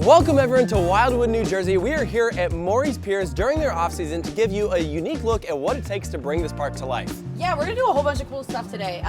Welcome everyone to Wildwood, New Jersey. We are here at Morey's Piers during their off-season to give you a unique look at what it takes to bring this park to life. Yeah, we're gonna do a whole bunch of cool stuff today.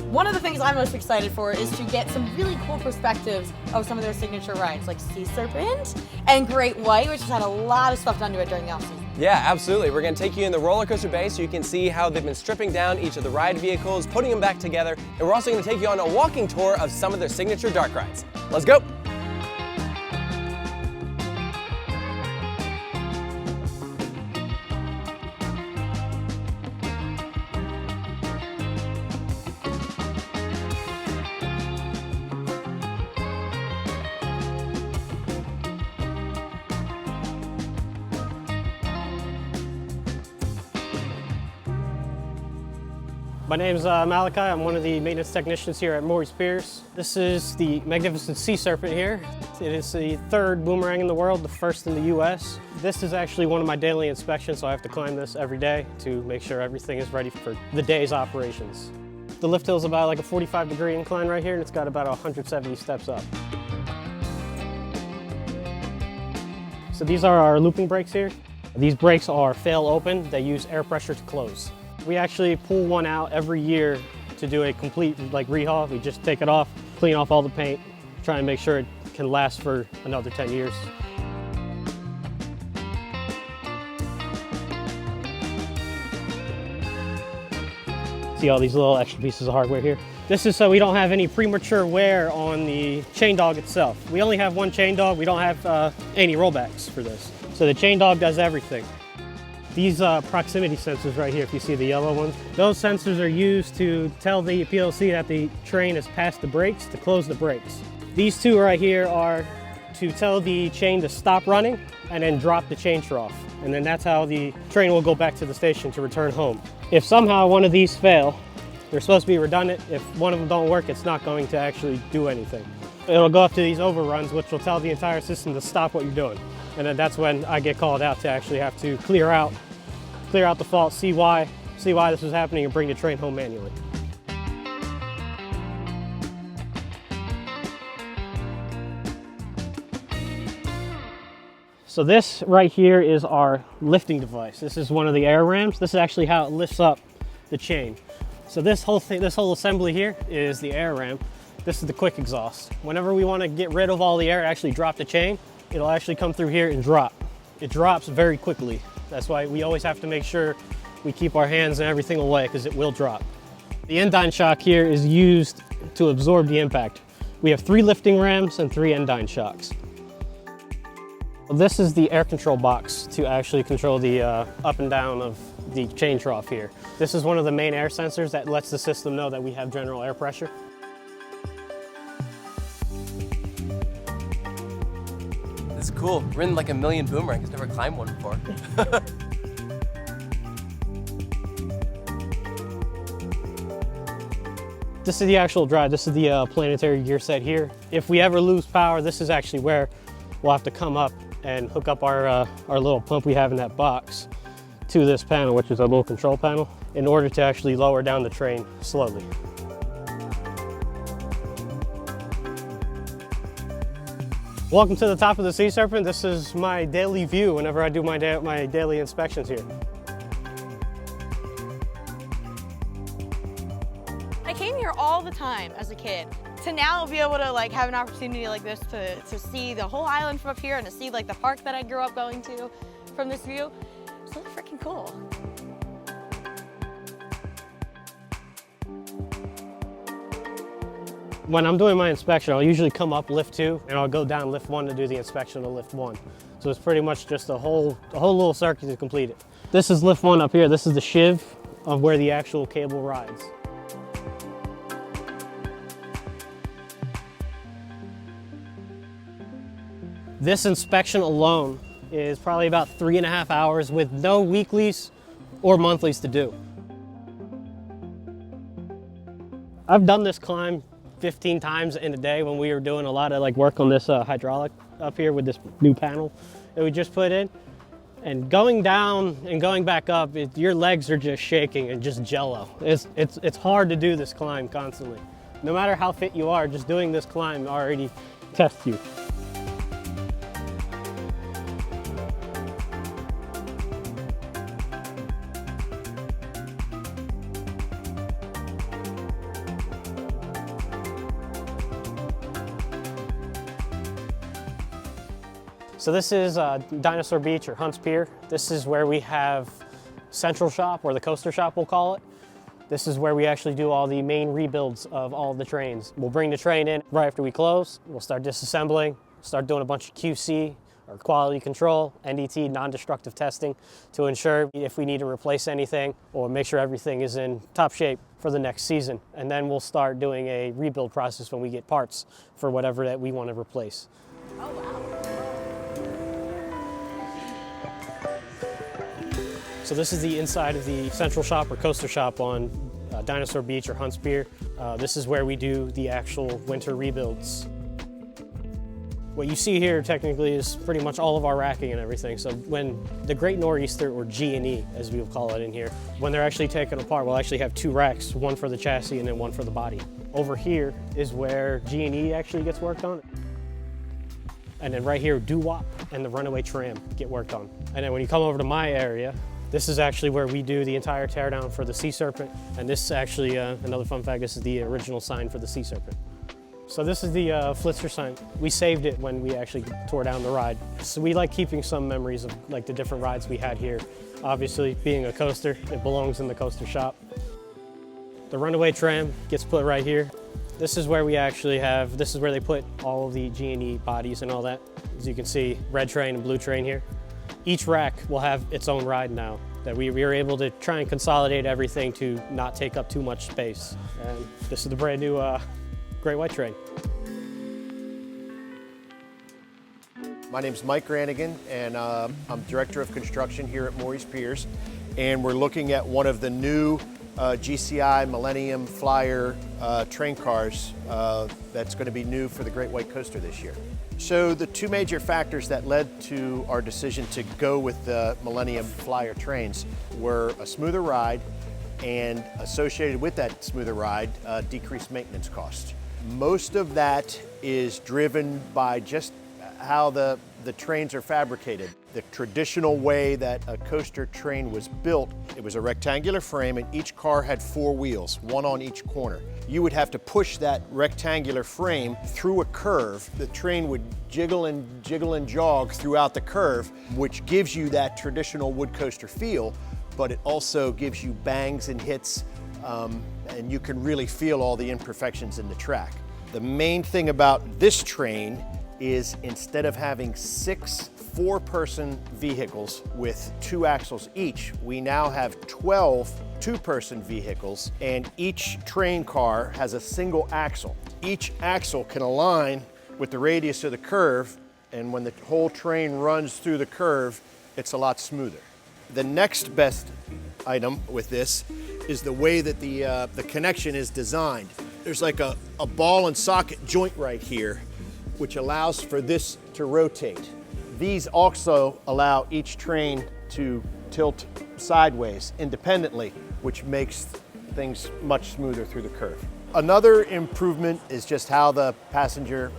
One of the things I'm most excited for is to get some really cool perspectives of some of their signature rides, like Serpent and Great White, which has had a lot of stuff done to it during the off-season. Yeah, absolutely. We're gonna take you in the roller coaster bay so you can see how they've been stripping down each of the ride vehicles, putting them back together, and we're also gonna take you on a walking tour of some of their signature dark rides. Let's go. My name is Malachi. I'm one of the maintenance technicians here at Morey's Piers. This is the magnificent Sea Serpent here. It is the third boomerang in the world, the first in the US. This is actually one of my daily inspections, so I have to climb this every day to make sure everything is ready for the day's operations. The lift hill is about like a 45-degree incline right here, and it's got about 170 steps up. So these are our looping brakes here. These brakes are fail open. They use air pressure to close. We actually pull one out every year to do a complete rehaul. We just take it off, clean off all the paint, try and make sure it can last for another 10 years. See all these little extra pieces of hardware here? This is so we don't have any premature wear on the chain dog itself. We only have one chain dog. We don't have any rollbacks for this. So the chain dog does everything. These proximity sensors right here, if you see the yellow ones, those sensors are used to tell the PLC that the train has passed the brakes to close the brakes. These two right here are to tell the chain to stop running and then drop the chain trough. And then that's how the train will go back to the station to return home. If somehow one of these fail, they're supposed to be redundant. If one of them don't work, it's not going to actually do anything. It'll go up to these overruns, which will tell the entire system to stop what you're doing. And then that's when I get called out to actually have to clear out the fault, see why this was happening, and bring the train home manually. So this right here is our lifting device. This is one of the air rams. This is actually how it lifts up the chain. So this whole assembly here is the air ram. This is the quick exhaust. Whenever we want to get rid of all the air, actually drop the chain, it'll actually come through here and drop. It drops very quickly. That's why we always have to make sure we keep our hands and everything away, because it will drop. The endine shock here is used to absorb the impact. We have 3 lifting rams and 3 endine shocks. This is the air control box to actually control the up and down of the chain trough here. This is one of the main air sensors that lets the system know that we have general air pressure. This is cool. Ridden like a million boomerangs, never climbed one before. This is the actual drive. This is the planetary gear set here. If we ever lose power, this is actually where we'll have to come up and hook up our little pump we have in that box to this panel, which is a little control panel, in order to actually lower down the train slowly. Welcome to the top of the Sea Serpent. This is my daily view whenever I do my daily inspections here. I came here all the time as a kid. To now be able to have an opportunity like this to see the whole island from up here and to see the park that I grew up going to from this view, it's so freaking cool. When I'm doing my inspection, I'll usually come up lift 2 and I'll go down lift 1 to do the inspection of lift 1. So it's pretty much just a whole little circuit to complete it. This is lift 1 up here. This is the sheave of where the actual cable rides. This inspection alone is probably about 3.5 hours with no weeklies or monthlies to do. I've done this climb 15 times in a day when we were doing a lot of work on this hydraulic up here with this new panel that we just put in. And going down and going back up, your legs are just shaking and just jello. It's hard to do this climb constantly. No matter how fit you are, just doing this climb already tests you. So this is Dinosaur Beach or Hunts Pier. This is where we have Central Shop, or the coaster shop we'll call it. This is where we actually do all the main rebuilds of all the trains. We'll bring the train in right after we close. We'll start disassembling, start doing a bunch of QC, or quality control, NDT, non-destructive testing, to ensure if we need to replace anything or make sure everything is in top shape for the next season. And then we'll start doing a rebuild process when we get parts for whatever that we want to replace. Oh, wow. So this is the inside of the Central Shop or coaster shop on Dinosaur Beach or Hunts Pier. This is where we do the actual winter rebuilds. What you see here technically is pretty much all of our racking and everything. So when the Great Nor'easter, or G&E as we will call it in here, when they're actually taken apart, we'll actually have two racks, one for the chassis and then one for the body. Over here is where G&E actually gets worked on. And then right here, doo-wop and the runaway tram get worked on. And then when you come over to my area, this is actually where we do the entire teardown for the Sea Serpent. And this is actually, another fun fact, this is the original sign for the Sea Serpent. So this is the Flitzer sign. We saved it when we actually tore down the ride. So we like keeping some memories of like the different rides we had here. Obviously, being a coaster, it belongs in the coaster shop. The runaway tram gets put right here. This is where we actually have, this is where they put all of the G&E bodies and all that. As you can see, red train and blue train here. Each rack will have its own ride now, that we are able to try and consolidate everything to not take up too much space. And this is the brand new Great White train. My name's Mike Granigan, and I'm Director of Construction here at Morey's Piers. And we're looking at one of the new GCI Millennium Flyer train cars that's going to be new for the Great White Coaster this year. So the two major factors that led to our decision to go with the Millennium Flyer trains were a smoother ride, and associated with that smoother ride, decreased maintenance costs. Most of that is driven by just how the trains are fabricated. The traditional way that a coaster train was built, it was a rectangular frame and each car had four wheels, one on each corner. You would have to push that rectangular frame through a curve. The train would jiggle and jog throughout the curve, which gives you that traditional wood coaster feel, but it also gives you bangs and hits, and you can really feel all the imperfections in the track. The main thing about this train is instead of having 6 four-person vehicles with 2 axles each, we now have 12 two-person vehicles, and each train car has a single axle. Each axle can align with the radius of the curve, and when the whole train runs through the curve, it's a lot smoother. The next best item with this is the way that the connection is designed. There's like a ball and socket joint right here, which allows for this to rotate. These also allow each train to tilt sideways independently, which makes things much smoother through the curve. Another improvement is just how the passenger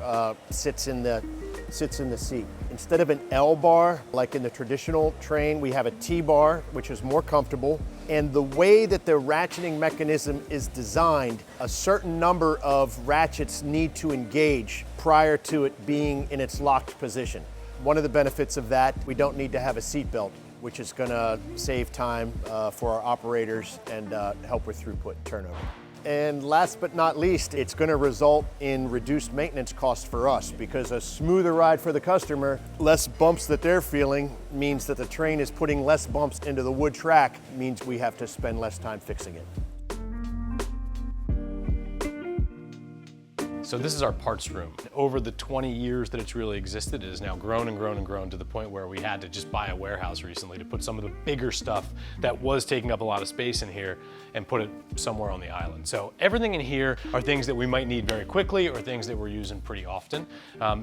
sits in the seat. Instead of an L bar, like in the traditional train, we have a T bar, which is more comfortable. And the way that the ratcheting mechanism is designed, a certain number of ratchets need to engage prior to it being in its locked position. One of the benefits of that, we don't need to have a seat belt, which is gonna save time for our operators and help with throughput turnover. And last but not least, it's going to result in reduced maintenance costs for us, because a smoother ride for the customer, less bumps that they're feeling, means that the train is putting less bumps into the wood track, means we have to spend less time fixing it. So this is our parts room. Over the 20 years that it's really existed, it has now grown and grown and grown to the point where we had to just buy a warehouse recently to put some of the bigger stuff that was taking up a lot of space in here and put it somewhere on the island. So everything in here are things that we might need very quickly or things that we're using pretty often.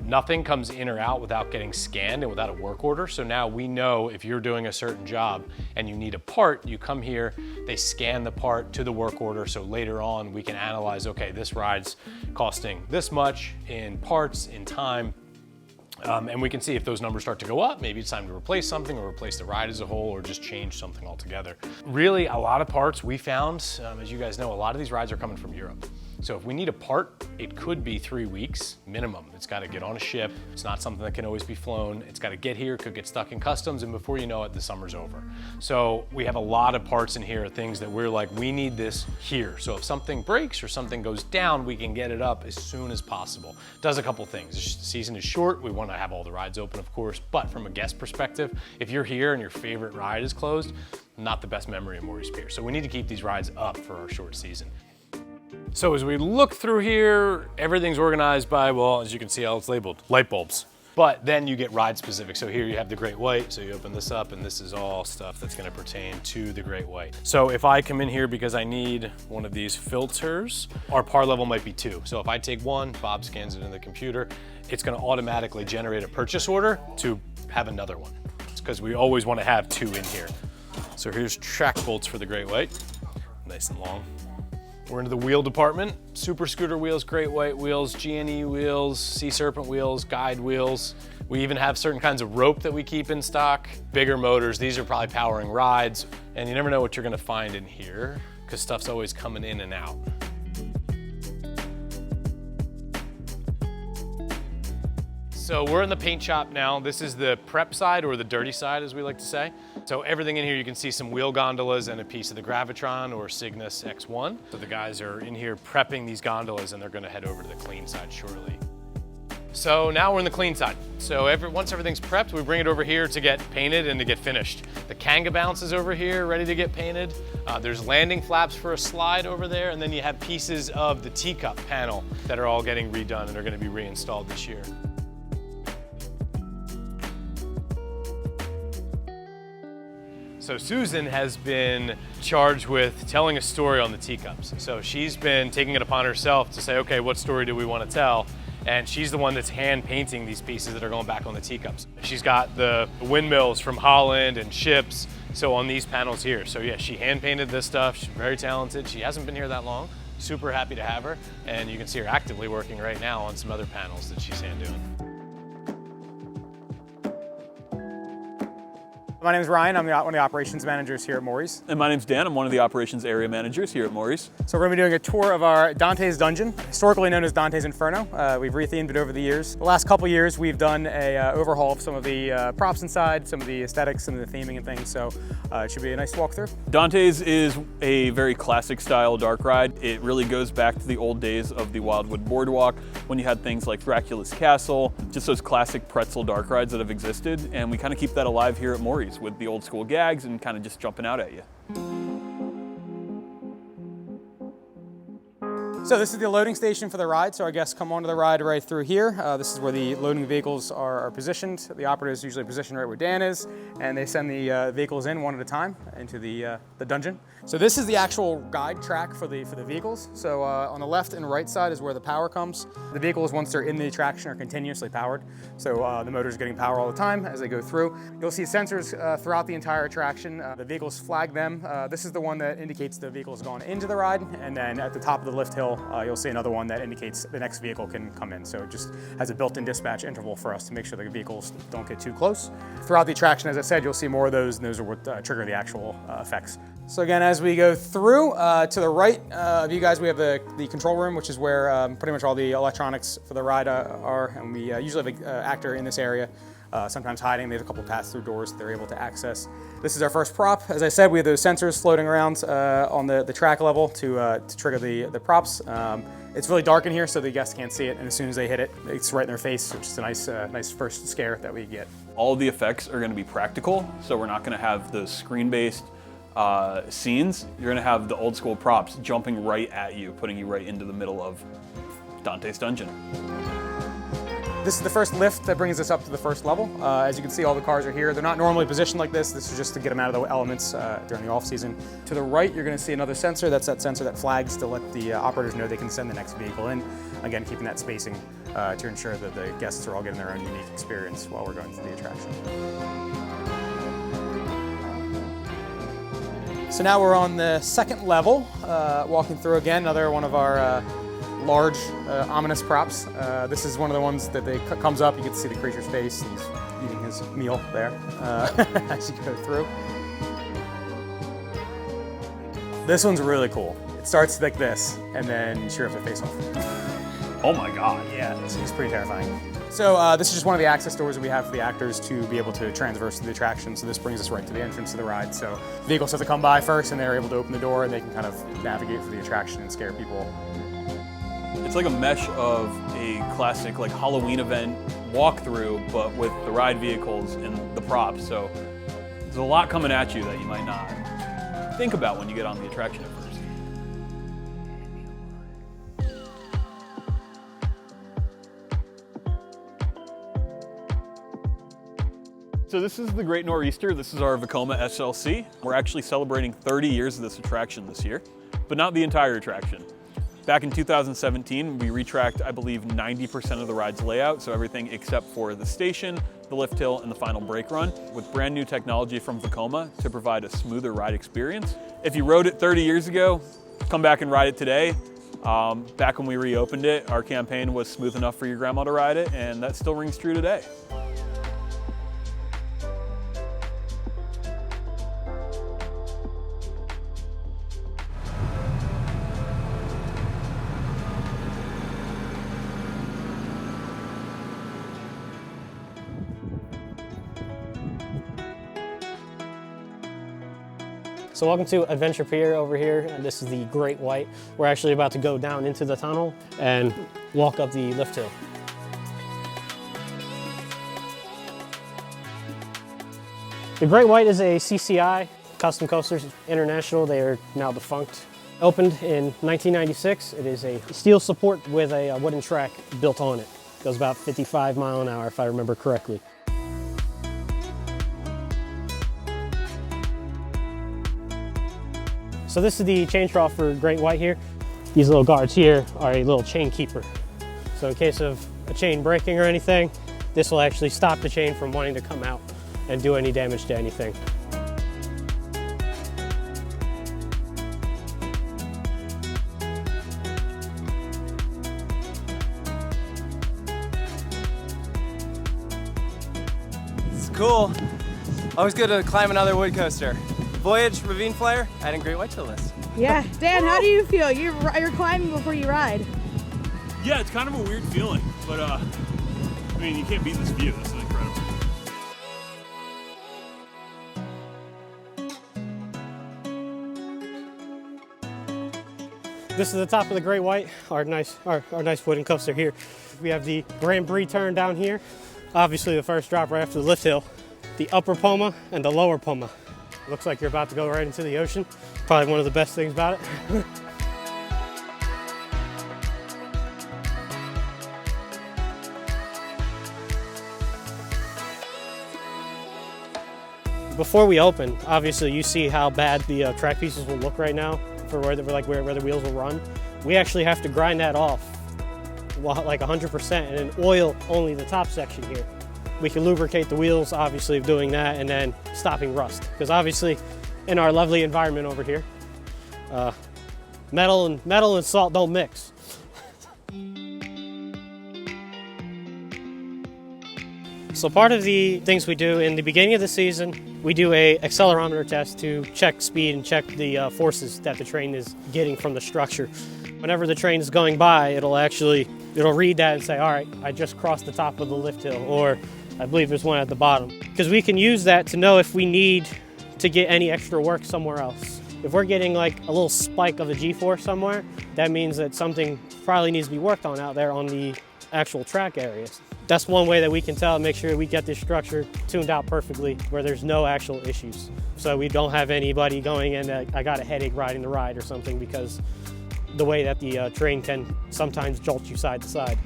Nothing comes in or out without getting scanned and without a work order. So now we know if you're doing a certain job and you need a part, you come here, they scan the part to the work order. So later on we can analyze, okay, this ride's costing this much in parts, in time, and we can see if those numbers start to go up, maybe it's time to replace something or replace the ride as a whole or just change something altogether. Really, a lot of parts we found, as you guys know, a lot of these rides are coming from Europe. So if we need a part, it could be 3 weeks minimum. It's got to get on a ship. It's not something that can always be flown. It's got to get here, could get stuck in customs, and before you know it, the summer's over. So we have a lot of parts in here, things that we're like, we need this here. So if something breaks or something goes down, we can get it up as soon as possible. Does a couple things. The season is short. We want to have all the rides open, of course, but from a guest perspective, if you're here and your favorite ride is closed, not the best memory of Morey's Pier. So we need to keep these rides up for our short season. So as we look through here, everything's organized by, well, as you can see how it's labeled, light bulbs. But then you get ride specific. So here you have the Great White, so you open this up and this is all stuff that's gonna pertain to the Great White. So if I come in here because I need one of these filters, our par level might be 2. So if I take one, Bob scans it in the computer, it's gonna automatically generate a purchase order to have another one. It's because we always wanna have 2 in here. So here's track bolts for the Great White, nice and long. We're into the wheel department. Super scooter wheels, Great White wheels, G&E wheels, Sea Serpent wheels, guide wheels. We even have certain kinds of rope that we keep in stock. Bigger motors, these are probably powering rides. And you never know what you're gonna find in here because stuff's always coming in and out. So we're in the paint shop now. This is the prep side, or the dirty side as we like to say. So everything in here, you can see some wheel gondolas and a piece of the Gravitron or Cygnus X1. So the guys are in here prepping these gondolas and they're gonna head over to the clean side shortly. So now we're in the clean side. So once everything's prepped, we bring it over here to get painted and to get finished. The Kanga Bounce is over here, ready to get painted. There's landing flaps for a slide over there, and then you have pieces of the teacup panel that are all getting redone and are gonna be reinstalled this year. So Susan has been charged with telling a story on the teacups. So she's been taking it upon herself to say, okay, what story do we want to tell? And she's the one that's hand painting these pieces that are going back on the teacups. She's got the windmills from Holland and ships, so on these panels here. So yeah, she hand painted this stuff. She's very talented. She hasn't been here that long. Super happy to have her. And you can see her actively working right now on some other panels that she's hand doing. My name is Ryan. I'm one of the operations managers here at Morey's. And my name's Dan. I'm one of the operations area managers here at Morey's. So we're going to be doing a tour of our Dante's Dungeon, historically known as Dante's Inferno. We've rethemed it over the years. The last couple years, we've done a overhaul of some of the props inside, some of the aesthetics, some of the theming and things. So it should be a nice walkthrough. Dante's is a very classic style dark ride. It really goes back to the old days of the Wildwood Boardwalk when you had things like Dracula's Castle, just those classic pretzel dark rides that have existed. And we kind of keep that alive here at Morey's with the old school gags and kind of just jumping out at you. So this is the loading station for the ride. So our guests come onto the ride right through here. This is where the loading vehicles are positioned. The operators usually positioned right where Dan is, and they send the vehicles in one at a time into the dungeon. So this is the actual guide track for the vehicles. So on the left and right side is where the power comes. The vehicles, once they're in the attraction, are continuously powered. So the motor's getting power all the time as they go through. You'll see sensors throughout the entire attraction. The vehicles flag them. This is the one that indicates the vehicle's gone into the ride, and then at the top of the lift hill, you'll see another one that indicates the next vehicle can come in. So it just has a built-in dispatch interval for us to make sure the vehicles don't get too close. Throughout the attraction, as I said, you'll see more of those, and those are what trigger the actual effects. So again, as we go through, to the right of you guys, we have the control room, which is where pretty much all the electronics for the ride are, and we usually have an actor in this area. Sometimes hiding. They have a couple pass-through doors that they're able to access. This is our first prop. As I said, we have those sensors floating around on the track level to trigger the props. It's really dark in here, so the guests can't see it, and as soon as they hit it, it's right in their face, which is a nice first scare that we get. All of the effects are going to be practical, so we're not going to have those screen-based scenes. You're going to have the old school props jumping right at you, putting you right into the middle of Dante's Dungeon. This is the first lift that brings us up to the first level. As you can see, all the cars are here. They're not normally positioned like this. This is just to get them out of the elements during the off-season. To the right, you're going to see another sensor. That's that sensor that flags to let the operators know they can send the next vehicle in. Again, keeping that spacing to ensure that the guests are all getting their own unique experience while we're going through the attraction. So now we're on the second level, walking through again, another one of our large, ominous props. This is one of the ones that comes up. You get to see the creature's face. He's eating his meal there as you go through. This one's really cool. starts like this, and then you have to face off. Oh my God. Yeah, it's pretty terrifying. So this is just one of the access doors that we have for the actors to be able to transverse to the attraction. So this brings us right to the entrance to the ride. So vehicles have to come by first, and they're able to open the door, and they can kind of navigate through the attraction and scare people. It's like a mesh of a classic like Halloween event walkthrough, but with the ride vehicles and the props. So there's a lot coming at you that you might not think about when you get on the attraction at first. So this is the Great Nor'easter. This is our Vekoma SLC. We're actually celebrating 30 years of this attraction this year, but not the entire attraction. Back in 2017, we retracked, I believe, 90% of the ride's layout, so everything except for the station, the lift hill, and the final brake run, with brand new technology from Vekoma to provide a smoother ride experience. If you rode it 30 years ago, come back and ride it today. Back when we reopened it, our campaign was smooth enough for your grandma to ride it, and that still rings true today. So welcome to Adventure Pier over here, and this is the Great White. We're actually about to go down into the tunnel and walk up the lift hill. The Great White is a CCI, Custom Coasters International. They are now defunct. Opened in 1996. It is a steel support with a wooden track built on it. Goes about 55 miles an hour if I remember correctly. So this is the chain trough for Great White here. These little guards here are a little chain keeper. So in case of a chain breaking or anything, this will actually stop the chain from wanting to come out and do any damage to anything. It's cool. Always good to climb another wood coaster. Voyage, Ravine Flyer, adding Great White to the list. Yeah, Dan, how do you feel? You're climbing before you ride. Yeah, it's kind of a weird feeling, but I mean, you can't beat this view. This is incredible. This is the top of the Great White, our nice wooden coaster here. We have the Grand Prix turn down here. Obviously the first drop right after the lift hill. The upper Poma and the lower Poma. Looks like you're about to go right into the ocean. Probably one of the best things about it. Before we open, obviously you see how bad the track pieces will look right now for where the wheels will run. We actually have to grind that off like 100% and then oil only the top section here. We can lubricate the wheels, obviously, of doing that, and then stopping rust. Because obviously, in our lovely environment over here, metal and salt don't mix. So part of the things we do in the beginning of the season, we do a accelerometer test to check speed and check the forces that the train is getting from the structure. Whenever the train is going by, it'll read that and say, all right, I just crossed the top of the lift hill, or I believe there's one at the bottom. Because we can use that to know if we need to get any extra work somewhere else. If we're getting like a little spike of a G-force somewhere, that means that something probably needs to be worked on out there on the actual track areas. That's one way that we can tell and make sure we get this structure tuned out perfectly where there's no actual issues. So we don't have anybody going in, I got a headache riding the ride or something, because the way that the train can sometimes jolt you side to side.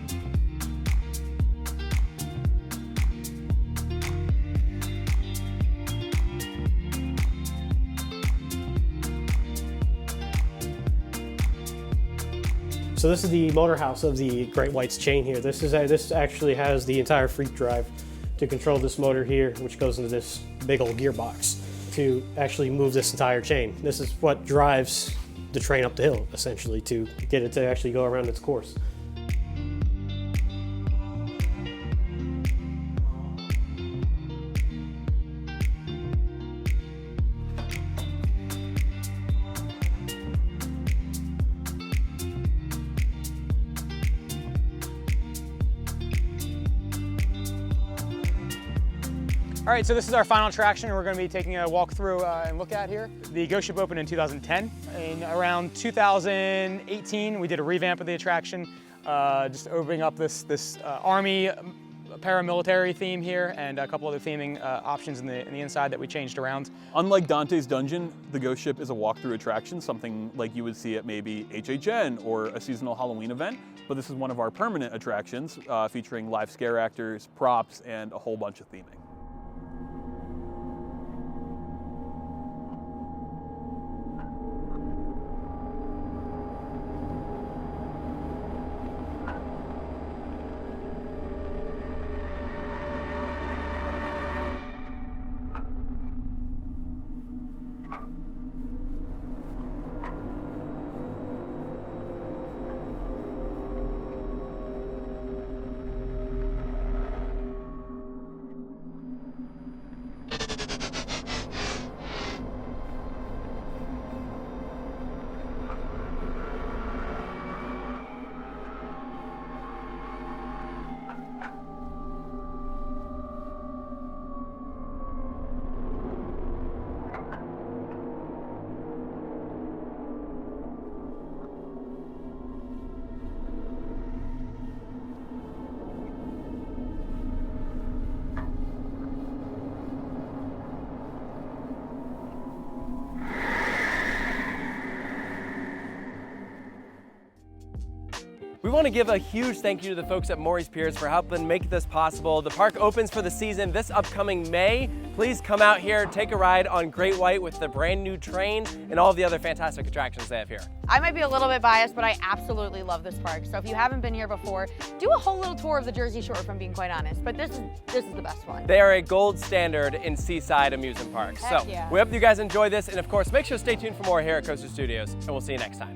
So this is the motor house of the Great White's chain here. This actually has the entire freak drive to control this motor here, which goes into this big old gearbox to actually move this entire chain. This is what drives the train up the hill, essentially, to get it to actually go around its course. All right, so this is our final attraction we're going to be taking a walk through and look at here. The Ghost Ship opened in 2010. In around 2018, we did a revamp of the attraction, just opening up this Army paramilitary theme here and a couple other theming options in the inside that we changed around. Unlike Dante's Dungeon, the Ghost Ship is a walkthrough attraction, something like you would see at maybe HHN or a seasonal Halloween event. But this is one of our permanent attractions featuring live scare actors, props, and a whole bunch of theming. We want to give a huge thank you to the folks at Morey's Piers for helping make this possible. The park opens for the season this upcoming May. Please come out here, take a ride on Great White with the brand new train and all the other fantastic attractions they have here. I might be a little bit biased, but I absolutely love this park. So if you haven't been here before, do a whole little tour of the Jersey Shore, if I'm being quite honest. But this is the best one. They are a gold standard in Seaside amusement parks. Heck So yeah. we hope you guys enjoy this, and of course, make sure to stay tuned for more here at Coaster Studios, and we'll see you next time.